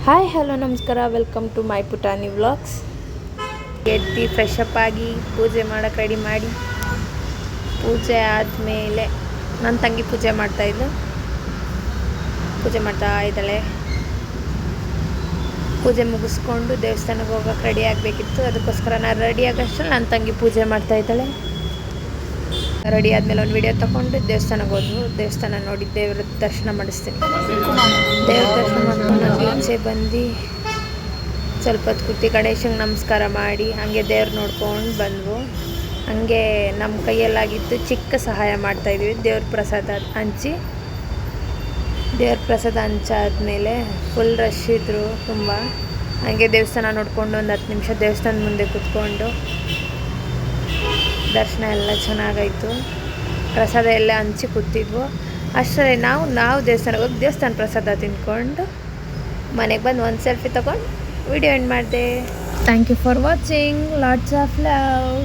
Hi hello ನಮಸ್ಕಾರ, welcome to my ಪುಟಾನಿ vlogs. ಎದ್ದು fresh up ಆಗಿ ಪೂಜೆ ಮಾಡೋಕ್ಕೆ ರೆಡಿ ಮಾಡಿ, ಪೂಜೆ ಆದಮೇಲೆ ನನ್ನ ತಂಗಿ ಪೂಜೆ ಮಾಡ್ತಾ ಇದ್ದಾಳೆ. ಪೂಜೆ ಮುಗಿಸ್ಕೊಂಡು ದೇವಸ್ಥಾನಕ್ಕೆ ಹೋಗೋಕೆ ರೆಡಿ ಆಗಬೇಕಿತ್ತು. ಅದಕ್ಕೋಸ್ಕರ ನಾನು ರೆಡಿ ಆಗೋಷ್ಟರಲ್ಲಿ ನನ್ನ ತಂಗಿ ಪೂಜೆ ಮಾಡ್ತಾ ಇದ್ದಾಳೆ. ರೆಡಿ ಆದಮೇಲೆ ಒಂದು ವಿಡಿಯೋ ತೊಗೊಂಡು ದೇವಸ್ಥಾನಕ್ಕೆ ಹೋದ್ವು. ದೇವಸ್ಥಾನ ನೋಡಿ ದೇವ್ರ ದರ್ಶನ ಮಾಡಿಸ್ತೀನಿ. ದೇವ್ರ ದರ್ಶನ ಮಾಡ್ಕೊಂಡು ನಾನು ಈಚೆ ಬಂದು ಸ್ವಲ್ಪ ಹೊತ್ತು ಕೂತು ಗಣೇಶಂಗೆ ನಮಸ್ಕಾರ ಮಾಡಿ ಹಾಗೆ ದೇವ್ರು ನೋಡ್ಕೊಂಡು ಬಂದ್ವು. ಹಾಗೆ ನಮ್ಮ ಕೈಯಲ್ಲಾಗಿದ್ದು ಚಿಕ್ಕ ಸಹಾಯ ಮಾಡ್ತಾಯಿದ್ವಿ. ದೇವ್ರ ಪ್ರಸಾದ ಹಂಚಾದ್ಮೇಲೆ ಫುಲ್ ರಶ್ ಇದ್ದರು ತುಂಬ. ಹಾಗೆ ದೇವಸ್ಥಾನ ನೋಡಿಕೊಂಡು ಒಂದು 10 ನಿಮಿಷ ದೇವಸ್ಥಾನದ ಮುಂದೆ ಕೂತ್ಕೊಂಡು ದರ್ಶನ ಎಲ್ಲ ಚೆನ್ನಾಗಾಯಿತು. ಪ್ರಸಾದ ಎಲ್ಲ ಹಂಚಿ ಕೂತಿದ್ವು. ಅಷ್ಟರಲ್ಲಿ ನಾವು ದೇವಸ್ಥಾನಕ್ಕೆ ಹೋಗಿ ದೇವಸ್ಥಾನ ಪ್ರಸಾದ ತಿಂದ್ಕೊಂಡು ಮನೆಗೆ ಬಂದು ಒಂದು ಸೆಲ್ಫಿ ತೊಗೊಂಡು ವಿಡಿಯೋ ಎಂಡ್ ಮಾಡಿದೆ. Thank you for watching. Lots of love.